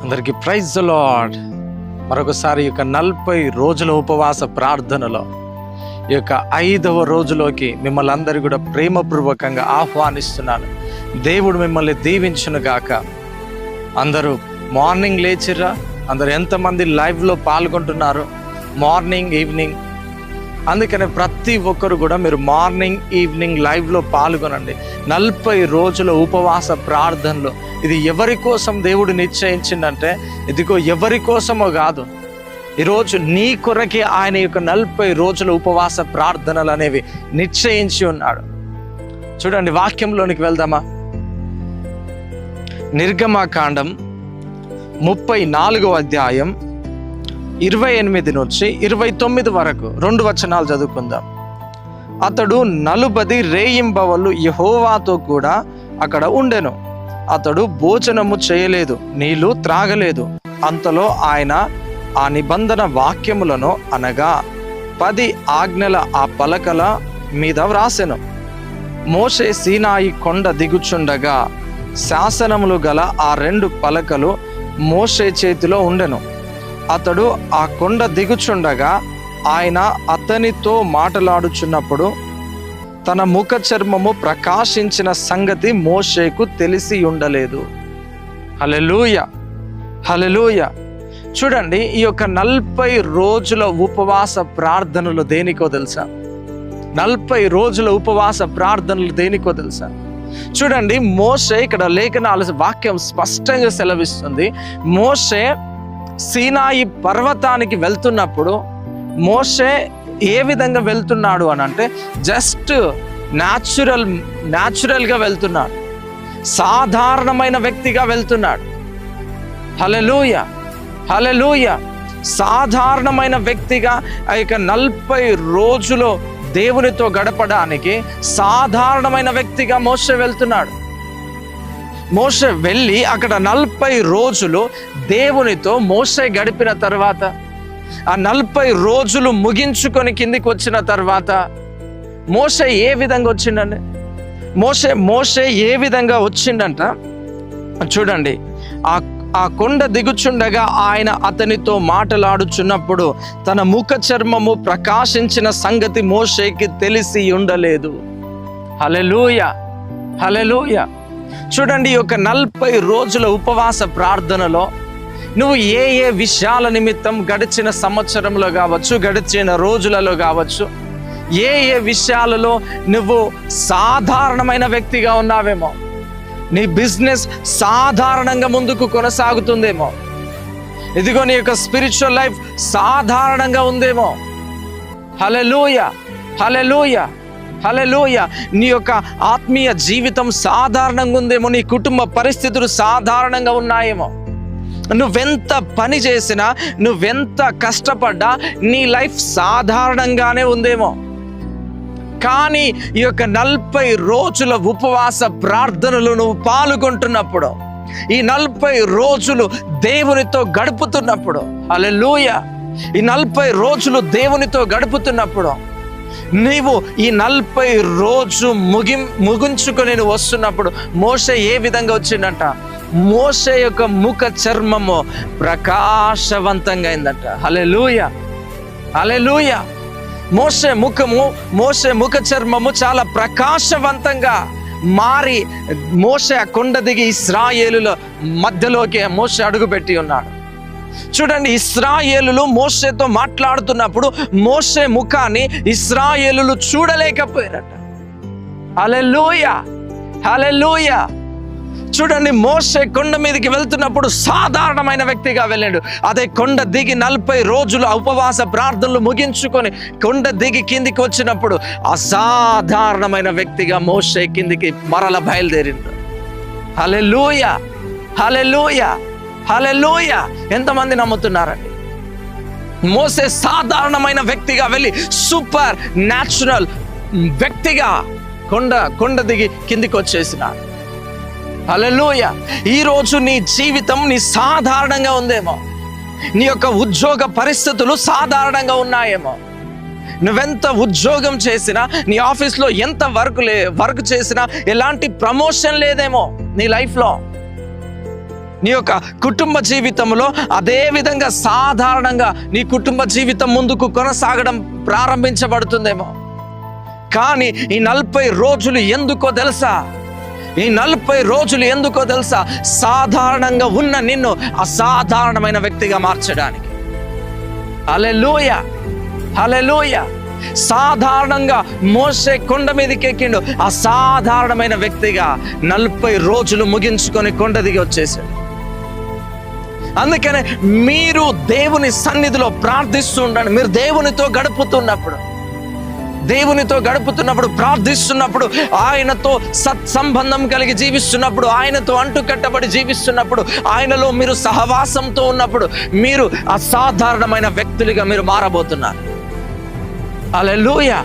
అందరికీ praise the lord. మరొకసారి ఈ యొక్క 40 రోజుల ఉపవాస ప్రార్థనలో ఈ యొక్క 5వ రోజులోకి మిమ్మల్ని అందరూ కూడా ప్రేమపూర్వకంగా ఆహ్వానిస్తున్నాను. దేవుడు మిమ్మల్ని దీవించును గాక. అందరూ మార్నింగ్ లేచిర్రా? అందరు ఎంతమంది లైవ్లో పాల్గొంటున్నారు? Morning, evening. అందుకనే ప్రతి ఒక్కరు కూడా మీరు మార్నింగ్, ఈవినింగ్ లైవ్లో పాల్గొనండి. 40 రోజుల ఉపవాస ప్రార్థనలు ఇది ఎవరి కోసం దేవుడు నిశ్చయించిందంటే, ఇదిగో ఎవరి కోసమో కాదు, ఈరోజు నీ కొరకే ఆయన యొక్క 40 రోజుల ఉపవాస ప్రార్థనలు అనేవి నిశ్చయించి ఉన్నాడు. చూడండి, వాక్యంలోనికి వెళ్దామా? నిర్గమకాండం 34వ అధ్యాయం 28 నుంచి 29 వరకు 2 వచనాలు చదువుకుందాం. అతడు 40 రేయింబవళ్ళు యెహోవాతో కూడా అక్కడ ఉండెను. అతడు భోజనము చేయలేదు, నీళ్లు త్రాగలేదు. అంతలో ఆయన ఆ నిబంధన వాక్యములను అనగా 10 ఆజ్ఞల ఆ పలకల మీద వ్రాసెను. మోషే సీనాయి కొండ దిగుచుండగా శాసనములు గల ఆ 2 పలకలు మోషే చేతిలో ఉండెను. అతడు ఆ కొండ దిగుచుండగా ఆయన అతనితో మాట్లాడుచున్నప్పుడు తన ముఖ చర్మము ప్రకాశించిన సంగతి మోషేకు తెలిసి ఉండలేదు. హల్లెలూయా, హల్లెలూయా. చూడండి, ఈ యొక్క 40 రోజుల ఉపవాస ప్రార్థనలు దేనికో తెలుసా? 40 రోజుల ఉపవాస ప్రార్థనలు దేనికో తెలుసా? చూడండి, మోషే, ఇక్కడ లేఖనాల వాక్యం స్పష్టంగా సెలవిస్తుంది. మోషే సీనాయి పర్వతానికి వెళ్తున్నప్పుడు మోషే ఏ విధంగా వెళ్తున్నాడు అని అంటే, జస్ట్ న్యాచురల్గా వెళ్తున్నాడు, సాధారణమైన వ్యక్తిగా వెళ్తున్నాడు. హల్లెలూయా, హల్లెలూయా. సాధారణమైన వ్యక్తిగా ఆ యొక్క 40 రోజులు దేవునితో గడపడానికి సాధారణమైన వ్యక్తిగా మోషే వెళ్తున్నాడు. మోషే వెళ్ళి అక్కడ 40 రోజులు దేవునితో మోషే గడిపిన తర్వాత, ఆ 40 రోజులు ముగించుకొని కిందికి వచ్చిన తర్వాత మోషే ఏ విధంగా వచ్చిండండి? మోషే ఏ విధంగా వచ్చిండంట చూడండి. ఆ కొండ దిగుచుండగా ఆయన అతనితో మాట్లాడుచున్నప్పుడు తన ముఖ చర్మము ప్రకాశించిన సంగతి మోషేకి తెలిసి ఉండలేదు. హల్లెలూయా, హల్లెలూయా. చూడండి, ఈ యొక్క 40 రోజుల ఉపవాస ప్రార్థనలో నువ్వు ఏ విషయాల నిమిత్తం గడిచిన సంవత్సరంలో కావచ్చు, గడిచిన రోజులలో కావచ్చు, ఏ విషయాలలో నువ్వు సాధారణమైన వ్యక్తిగా ఉన్నావేమో, నీ బిజినెస్ సాధారణంగా ముందుకు కొనసాగుతుందేమో, ఇదిగో నీ యొక్క స్పిరిచువల్ లైఫ్ సాధారణంగా ఉందేమో. హల్లెలూయా, హల్లెలూయా, హల్లెలూయా. నీ యొక్క ఆత్మీయ జీవితం సాధారణంగా ఉందేమో, నీ కుటుంబ పరిస్థితులు సాధారణంగా ఉన్నాయేమో, నువ్వెంత పని చేసినా, నువ్వెంత కష్టపడ్డా నీ లైఫ్ సాధారణంగానే ఉందేమో. కానీ ఈ యొక్క 40 రోజుల ఉపవాస ప్రార్థనలు నువ్వు పాల్గొంటున్నప్పుడు, ఈ 40 రోజులు దేవునితో గడుపుతున్నప్పుడు, హల్లెలూయా, ఈ 40 రోజులు దేవునితో గడుపుతున్నప్పుడు, నీవు ఈ 40 రోజు ముగించుకొని నువ్వు వస్తున్నప్పుడు మోషే ఏ విధంగా వచ్చిందంట? మోషే యొక్క ముఖ చర్మము ప్రకాశవంతంగా అయిందంట. హల్లెలూయా, హల్లెలూయా. మోషే ముఖ చర్మము చాలా ప్రకాశవంతంగా మారి మోషే ఆ కొండ దిగి ఇశ్రాయేలుల మధ్యలోకి మోషే అడుగుపెట్టి ఉన్నాడు. చూడండి, ఇశ్రాయేలులు మోషేతో మాట్లాడుతున్నప్పుడు మోషే ముఖాన్ని ఇశ్రాయేలులు చూడలేకపోయారట. హల్లెలూయా, హల్లెలూయా. చూడండి, మోషే కొండ మీదకి వెళ్తున్నప్పుడు సాధారణమైన వ్యక్తిగా వెళ్ళాడు. అదే కొండ దిగి 40 రోజులు ఉపవాస ప్రార్థనలు ముగించుకొని కొండ దిగి కిందికి వచ్చినప్పుడు అసాధారణమైన వ్యక్తిగా మోషే కిందికి మరల బయలుదేరిండు. హల్లెలూయా, హల్లెలూయా, హల్లెలూయా. ఎంతమంది నమ్ముతున్నారండి? మోషే సాధారణమైన వ్యక్తిగా వెళ్ళి సూపర్ న్యాచురల్ వ్యక్తిగా కొండ దిగి కిందికి వచ్చేసినాడు. హల్లెలూయా. ఈరోజు నీ జీవితం నీ సాధారణంగా ఉందేమో, నీ యొక్క ఉద్యోగ పరిస్థితులు సాధారణంగా ఉన్నాయేమో, నువ్వెంత ఉద్యోగం చేసినా, నీ ఆఫీస్లో ఎంత వర్క్ చేసినా ఎలాంటి ప్రమోషన్ లేదేమో నీ లైఫ్లో. నీ యొక్క కుటుంబ జీవితంలో అదే విధంగా సాధారణంగా నీ కుటుంబ జీవితం ముందుకు కొనసాగడం ప్రారంభించబడుతుందేమో. కానీ ఈ 40 రోజులు ఎందుకో తెలుసా? ఈ 40 రోజులు ఎందుకో తెలుసా? సాధారణంగా ఉన్న నిన్ను అసాధారణమైన వ్యక్తిగా మార్చడానికి. హల్లెలూయా, హల్లెలూయా. సాధారణంగా మోషే కొండ మీదకి ఎక్కిండు, అసాధారణమైన వ్యక్తిగా 40 రోజులు ముగించుకొని కొండ దిగి వచ్చేసాడు. అందుకనే మీరు దేవుని సన్నిధిలో ప్రార్థిస్తూ ఉండండి. మీరు దేవునితో గడుపుతున్నప్పుడు ప్రార్థిస్తున్నప్పుడు, ఆయనతో సత్సంబంధం కలిగి జీవిస్తున్నప్పుడు, ఆయనతో అంటుకట్టబడి జీవిస్తున్నప్పుడు, ఆయనలో మీరు సహవాసంతో ఉన్నప్పుడు మీరు అసాధారణమైన వ్యక్తులుగా మీరు మారబోతున్నారు. హల్లెలూయా,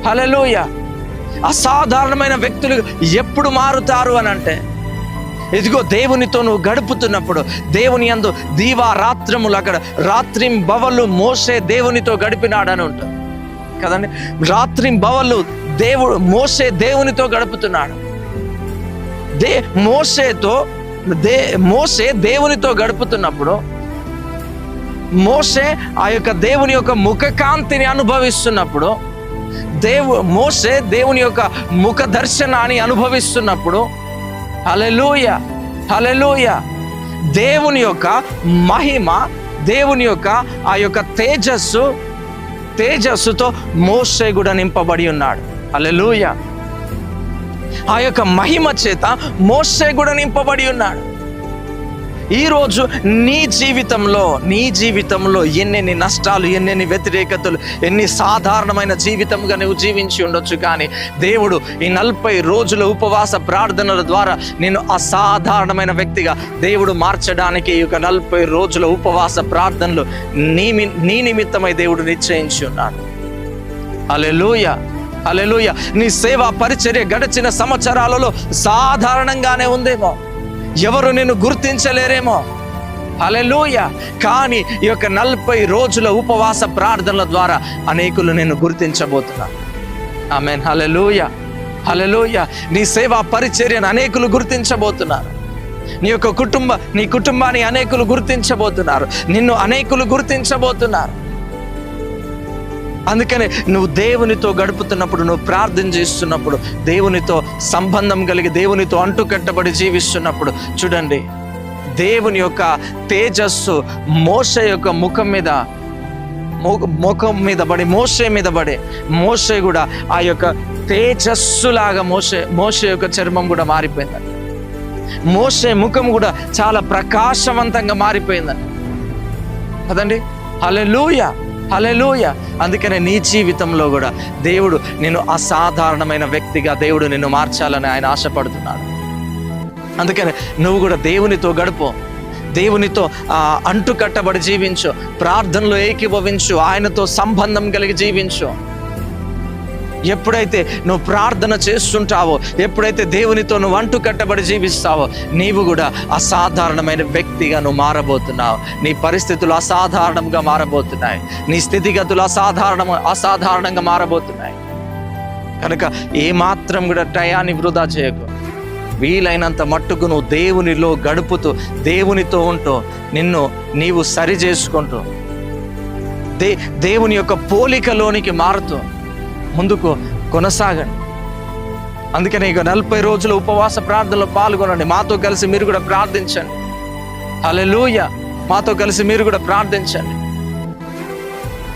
హల్లెలూయా. అసాధారణమైన వ్యక్తులు ఎప్పుడు మారుతారు అని అంటే, ఇదిగో దేవునితో నువ్వు గడుపుతున్నప్పుడు, దేవుని యందు దీవారాత్రములు, అక్కడ రాత్రింబవళ్ళు మోషే దేవునితో గడిపినాడని ఉంటుంది కదండి. రాత్రింబవళ్ళు మోషే దేవునితో గడుపుతున్నాడు. మోషే దేవునితో గడుపుతున్నప్పుడు మోషే ఆ యొక్క దేవుని యొక్క ముఖకాంతిని అనుభవిస్తున్నప్పుడు, మోషే దేవుని యొక్క ముఖ దర్శనాన్ని అనుభవిస్తున్నప్పుడు, హల్లెలూయా, హల్లెలూయా, దేవుని యొక్క మహిమ, దేవుని యొక్క ఆ యొక్క తేజస్సుతో మోషే కూడా నింపబడి ఉన్నాడు. హల్లెలూయా. ఆ యొక్క మహిమ చేత మోషే కూడా నింపబడి ఉన్నాడు. ఈరోజు నీ జీవితంలో ఎన్నెన్ని నష్టాలు, ఎన్నెన్ని వ్యతిరేకతలు, ఎన్ని సాధారణమైన జీవితంగా నువ్వు జీవించి ఉండొచ్చు. కానీ దేవుడు ఈ 40 రోజుల ఉపవాస ప్రార్థనల ద్వారా నేను అసాధారణమైన వ్యక్తిగా దేవుడు మార్చడానికి ఈ యొక్క 40 రోజుల ఉపవాస ప్రార్థనలు నీ నిమిత్తమై దేవుడు నిశ్చయించి ఉన్నాడు. హల్లెలూయా, హల్లెలూయా. నీ సేవా పరిచర్య గడిచిన సంవత్సరాలలో సాధారణంగానే ఉందేమో, ఎవరు నిన్ను గుర్తించలేరేమో. హల్లెలూయా. కానీ ఈ యొక్క 40 రోజుల ఉపవాస ప్రార్థనల ద్వారా అనేకులు నిన్ను గుర్తించబోతున్నారు. ఆమేన్, హల్లెలూయా, హల్లెలూయా. నీ సేవా పరిచర్యను అనేకులు గుర్తించబోతున్నారు. నీ కుటుంబాన్ని అనేకులు గుర్తించబోతున్నారు. నిన్ను అనేకులు గుర్తించబోతున్నారు. అందుకనే నువ్వు దేవునితో గడుపుతున్నప్పుడు, నువ్వు ప్రార్థన చేస్తున్నప్పుడు, దేవునితో సంబంధం కలిగి దేవునితో అంటుకట్టబడి జీవిస్తున్నప్పుడు, చూడండి, దేవుని యొక్క తేజస్సు మోషే యొక్క ముఖం మీద పడి, మోషే కూడా ఆ యొక్క తేజస్సులాగా మోషే యొక్క చర్మం కూడా మారిపోయిందంట. మోషే ముఖం కూడా చాలా ప్రకాశవంతంగా మారిపోయిందంట కదండి. హల్లెలూయా, హల్లెలూయా. అందుకనే నీ జీవితంలో కూడా దేవుడు నిన్ను అసాధారణమైన వ్యక్తిగా దేవుడు నిన్ను మార్చాలని ఆయన ఆశపడుతున్నాడు. అందుకనే నువ్వు కూడా దేవునితో గడుపు, దేవునితో అంటుకట్టబడి జీవించు, ప్రార్థనలో ఏకీభవించు, ఆయనతో సంబంధం కలిగి జీవించు. ఎప్పుడైతే నువ్వు ప్రార్థన చేస్తుంటావో, ఎప్పుడైతే దేవునితో నువ్వు అంటుకట్టబడి జీవిస్తావో, నీవు కూడా అసాధారణమైన వ్యక్తిగా నువ్వు మారబోతున్నావు. నీ పరిస్థితులు అసాధారణంగా మారబోతున్నాయి. నీ స్థితిగతులు అసాధారణంగా మారబోతున్నాయి. కనుక ఏమాత్రం కూడా టయాన్ని వృధా చేయకు. వీలైనంత మట్టుకు నువ్వు దేవునిలో గడుపుతూ, దేవునితో ఉంటూ, నీవు సరి చేసుకుంటూ, దేవుని యొక్క పోలికలోనికి మారుతూ ముందుకు కొనసాగండి. అందుకని ఇక 40 రోజుల ఉపవాస ప్రార్థనలో పాల్గొనండి. మాతో కలిసి మీరు కూడా ప్రార్థించండి. హల్లెలూయా. మాతో కలిసి మీరు కూడా ప్రార్థించండి.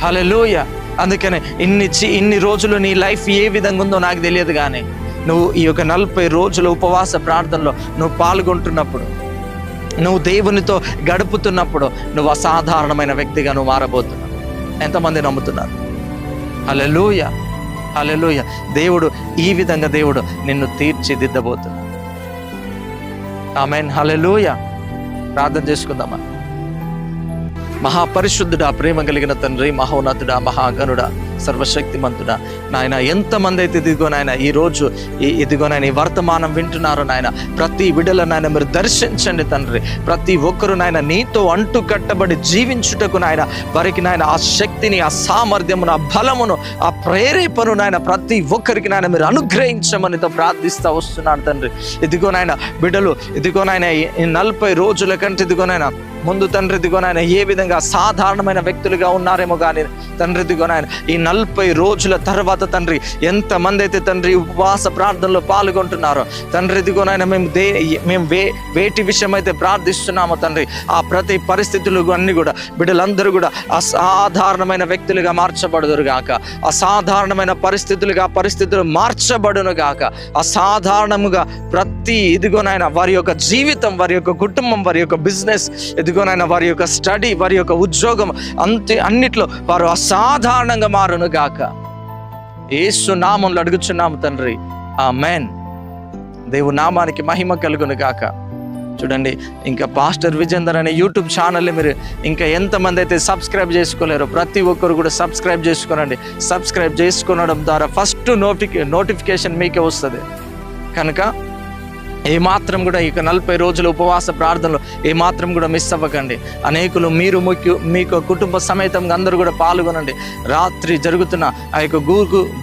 హల్లెలూయా. అందుకనే ఇన్ని రోజులు నీ లైఫ్ ఏ విధంగా ఉందో నాకు తెలియదు, కానీ నువ్వు ఈ యొక్క 40 రోజుల ఉపవాస ప్రార్థనలో నువ్వు పాల్గొంటున్నప్పుడు, నువ్వు దేవునితో గడుపుతున్నప్పుడు, నువ్వు అసాధారణమైన వ్యక్తిగా నువ్వు మారబోతున్నావు. ఎంతమంది నమ్ముతున్నారు? హల్లెలూయా, హల్లెలూయా. దేవుడు ఈ విధంగా దేవుడు నిన్ను తీర్చిదిద్దబోతున్నాడు. ఆమేన్, హల్లెలూయా. ప్రార్థన చేసుకుందామా. మహాపరిశుద్ధుడా, ప్రేమ కలిగిన తండ్రి, మహోన్నతుడా, మహాగణుడా, సర్వశక్తిమంతుడా నాయన, ఎంతమంది అయితే ఇదిగో నాయన ఈరోజు ఇదిగో నాయన ఈ వర్తమానం వింటున్నారు నాయన, ప్రతి బిడ్డల నాయన మీరు దర్శించండి తండ్రి. ప్రతి ఒక్కరు నాయన నీతో అంటు కట్టబడి జీవించుటకు నాయన వారికి నాయన ఆ శక్తిని, ఆ సామర్థ్యమును, ఆ బలమును, ఆ ప్రేరేపను నాయన ప్రతి ఒక్కరికి నాయన మీరు అనుగ్రహించమని ప్రార్థిస్తూ వస్తున్నాను తండ్రి. ఇదిగో నాయన బిడ్డలు ఇదిగో నాయన ఈ 40 రోజుల కంటే ఇదిగో నాయన ముందు తండ్రి ఇదిగో నాయన ఏ విధంగా సాధారణమైన వ్యక్తులుగా ఉన్నారేమో కానీ తండ్రి ఇదిగో నాయన ఈ 40 రోజుల తర్వాత తండ్రి ఎంతమంది అయితే తండ్రి ఉపవాస ప్రార్థనలో పాల్గొంటున్నారో తండ్రి ఇదిగో నాయన మేము వేటి విషయం అయితే ప్రార్థిస్తున్నామో తండ్రి, ఆ ప్రతి పరిస్థితులు అన్ని కూడా బిడ్డలందరూ కూడా అసాధారణమైన వ్యక్తులుగా మార్చబడుదురు గాక, అసాధారణమైన పరిస్థితులు మార్చబడును గాక, అసాధారణముగా ప్రతి ఇదిగో నాయన వారి యొక్క జీవితం, వారి యొక్క కుటుంబం, వారి యొక్క బిజినెస్ ఇదిగో నాయన వారి యొక్క స్టడీ, వారి యొక్క ఉద్యోగం అన్నిట్లో వారు అసాధారణంగా మారును గాక. యేసు నామంలో అడుగుచున్నాము తండ్రి, ఆమేన్. దేవుని నామానికి మహిమ కలుగును గాక. చూడండి, ఇంకా పాస్టర్ విజేందర్ అనే యూట్యూబ్ ఛానల్ని మీరు ఇంకా ఎంతమంది అయితే సబ్స్క్రైబ్ చేసుకోలేరు, ప్రతి ఒక్కరు కూడా సబ్స్క్రైబ్ చేసుకోనండి. సబ్స్క్రైబ్ చేసుకోవడం ద్వారా ఫస్ట్ నోటిఫికేషన్ మీకే వస్తుంది కనుక ఏమాత్రం కూడా ఇక 40 రోజుల ఉపవాస ప్రార్థనలు ఏమాత్రం కూడా మిస్ అవ్వకండి. అనేకులు మీకు కుటుంబ సమేతంగా అందరూ కూడా పాల్గొనండి. రాత్రి జరుగుతున్న ఆ యొక్క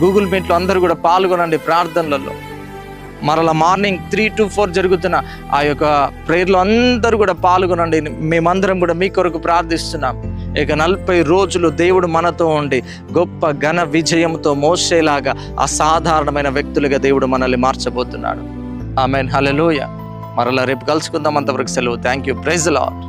గూగుల్ మీట్లో అందరూ కూడా పాల్గొనండి ప్రార్థనలలో. మరలా మార్నింగ్ 3 to 4 జరుగుతున్న ఆ యొక్క ప్రేయర్లో అందరూ కూడా పాల్గొనండి. మేమందరం కూడా మీ కొరకు ప్రార్థిస్తున్నాం. ఇక 40 రోజులు దేవుడు మనతో ఉండి గొప్ప ఘన విజయంతో మోసేలాగా అసాధారణమైన వ్యక్తులుగా దేవుడు మనల్ని మార్చబోతున్నాడు. ఆమేన్, హల్లెలూయా. మరలా రేపు కలుసుకుందాం. అంతవరకు సెలవు. Thank you. Praise the lord.